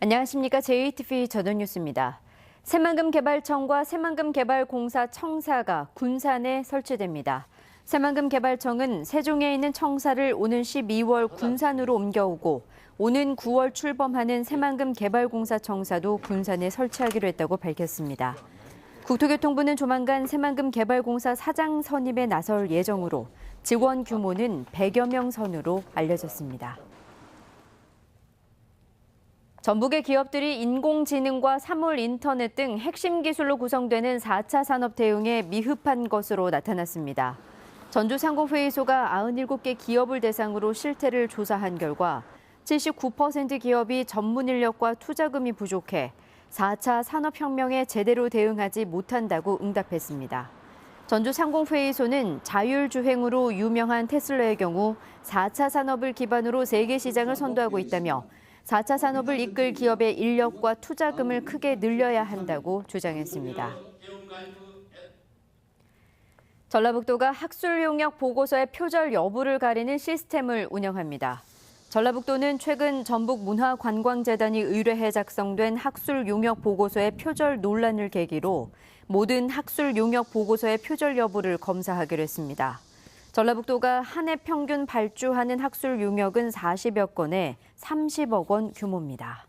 안녕하십니까. JTV 저녁뉴스입니다. 새만금개발청과 새만금개발공사 청사가 군산에 설치됩니다. 새만금개발청은 세종에 있는 청사를 오는 12월 군산으로 옮겨오고 오는 9월 출범하는 새만금개발공사 청사도 군산에 설치하기로 했다고 밝혔습니다. 국토교통부는 조만간 새만금개발공사 사장 선임에 나설 예정으로 직원 규모는 100여 명 선으로 알려졌습니다. 전북의 기업들이 인공지능과 사물 인터넷 등 핵심 기술로 구성되는 4차 산업 대응에 미흡한 것으로 나타났습니다. 전주상공회의소가 97개 기업을 대상으로 실태를 조사한 결과 79% 기업이 전문 인력과 투자금이 부족해 4차 산업혁명에 제대로 대응하지 못한다고 응답했습니다. 전주상공회의소는 자율주행으로 유명한 테슬라의 경우 4차 산업을 기반으로 세계 시장을 선도하고 있다며 4차 산업을 이끌 기업의 인력과 투자금을 크게 늘려야 한다고 주장했습니다. 전라북도가 학술 용역 보고서의 표절 여부를 가리는 시스템을 운영합니다. 전라북도는 최근 전북문화관광재단이 의뢰해 작성된 학술 용역 보고서의 표절 논란을 계기로 모든 학술 용역 보고서의 표절 여부를 검사하기로 했습니다. 전라북도가 한 해 평균 발주하는 학술 용역은 40여 건에 30억 원 규모입니다.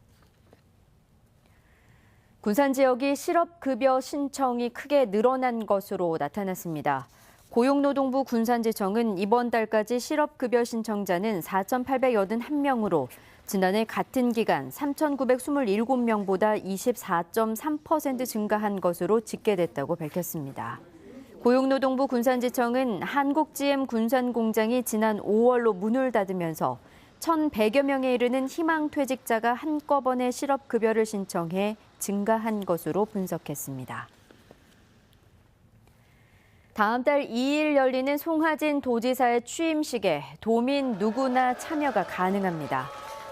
군산 지역이 실업급여 신청이 크게 늘어난 것으로 나타났습니다. 고용노동부 군산지청은 이번 달까지 실업급여 신청자는 4,881명으로 지난해 같은 기간 3,927명보다 24.3% 증가한 것으로 집계됐다고 밝혔습니다. 고용노동부 군산지청은 한국GM 군산공장이 지난 5월로 문을 닫으면서 1,100여 명에 이르는 희망퇴직자가 한꺼번에 실업급여를 신청해 증가한 것으로 분석했습니다. 다음 달 2일 열리는 송하진 도지사의 취임식에 도민 누구나 참여가 가능합니다.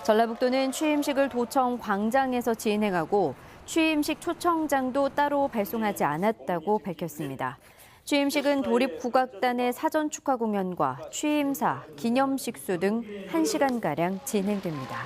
전라북도는 취임식을 도청 광장에서 진행하고 취임식 초청장도 따로 발송하지 않았다고 밝혔습니다. 취임식은 도립국악단의 사전 축하 공연과 취임사, 기념식수 등 1시간가량 진행됩니다.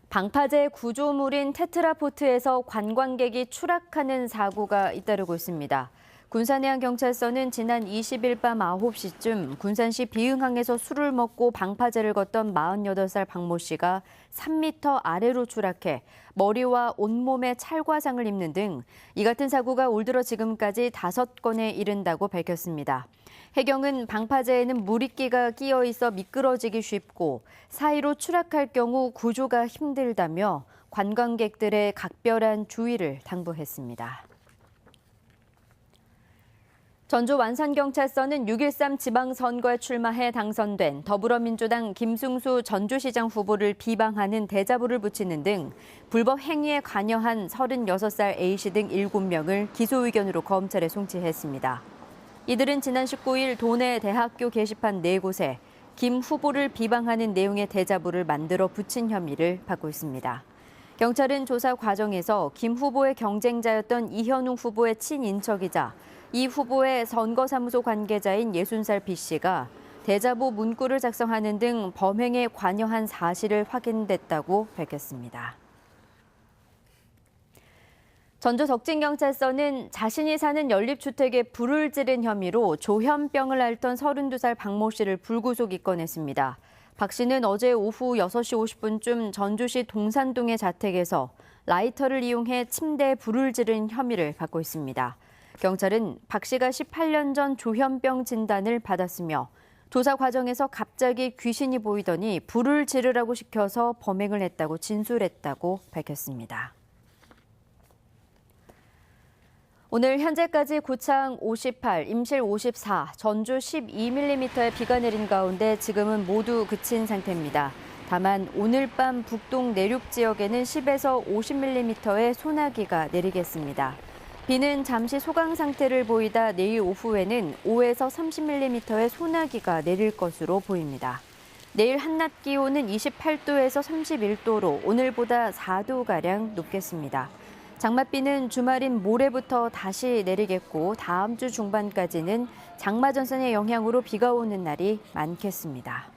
방파제 구조물인 테트라포트에서 관광객이 추락하는 사고가 잇따르고 있습니다. 군산해양경찰서는 지난 20일 밤 9시쯤 군산시 비흥항에서 술을 먹고 방파제를 걷던 48살 박모 씨가 3m 아래로 추락해 머리와 온몸에 찰과상을 입는 등 이 같은 사고가 올 들어 지금까지 5건에 이른다고 밝혔습니다. 해경은 방파제에는 물이끼가 끼어 있어 미끄러지기 쉽고 사이로 추락할 경우 구조가 힘들다며 관광객들의 각별한 주의를 당부했습니다. 전주 완산경찰서는 6.13 지방선거에 출마해 당선된 더불어민주당 김승수 전주시장 후보를 비방하는 대자보를 붙이는 등 불법 행위에 관여한 36살 A씨 등 7명을 기소 의견으로 검찰에 송치했습니다. 이들은 지난 19일 도내 대학교 게시판 4곳에 김 후보를 비방하는 내용의 대자보를 만들어 붙인 혐의를 받고 있습니다. 경찰은 조사 과정에서 김 후보의 경쟁자였던 이현웅 후보의 친인척이자 이 후보의 선거사무소 관계자인 60살 B씨가 대자보 문구를 작성하는 등 범행에 관여한 사실을 확인됐다고 밝혔습니다. 전주 덕진경찰서는 자신이 사는 연립주택에 불을 지른 혐의로 조현병을 앓던 32살 박모 씨를 불구속 입건했습니다. 박 씨는 어제 오후 6시 50분쯤 전주시 동산동의 자택에서 라이터를 이용해 침대에 불을 지른 혐의를 받고 있습니다. 경찰은 박 씨가 18년 전 조현병 진단을 받았으며 조사 과정에서 갑자기 귀신이 보이더니 불을 지르라고 시켜서 범행을 했다고 진술했다고 밝혔습니다. 오늘 현재까지 고창 58, 임실 54, 전주 12mm의 비가 내린 가운데 지금은 모두 그친 상태입니다. 다만 오늘 밤 북동 내륙 지역에는 10에서 50mm의 소나기가 내리겠습니다. 비는 잠시 소강 상태를 보이다 내일 오후에는 5에서 30mm의 소나기가 내릴 것으로 보입니다. 내일 한낮 기온은 28도에서 31도로 오늘보다 4도가량 높겠습니다. 장맛비는 주말인 모레부터 다시 내리겠고 다음 주 중반까지는 장마전선의 영향으로 비가 오는 날이 많겠습니다.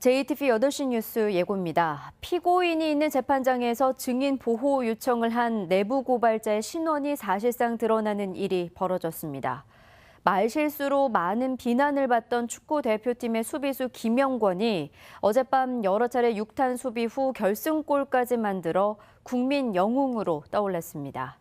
JTBC 8시 뉴스 예고입니다. 피고인이 있는 재판장에서 증인 보호 요청을 한 내부 고발자의 신원이 사실상 드러나는 일이 벌어졌습니다. 말실수로 많은 비난을 받던 축구 대표팀의 수비수 김영권이 어젯밤 여러 차례 6탄 수비 후 결승골까지 만들어 국민 영웅으로 떠올랐습니다.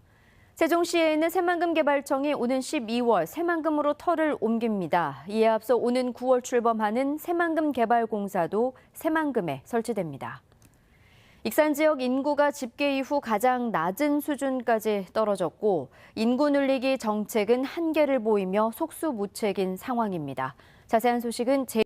세종시에 있는 새만금개발청이 오는 12월 새만금으로 터를 옮깁니다. 이에 앞서 오는 9월 출범하는 새만금개발공사도 새만금에 설치됩니다. 익산 지역 인구가 집계 이후 가장 낮은 수준까지 떨어졌고 인구 늘리기 정책은 한계를 보이며 속수무책인 상황입니다. 자세한 소식은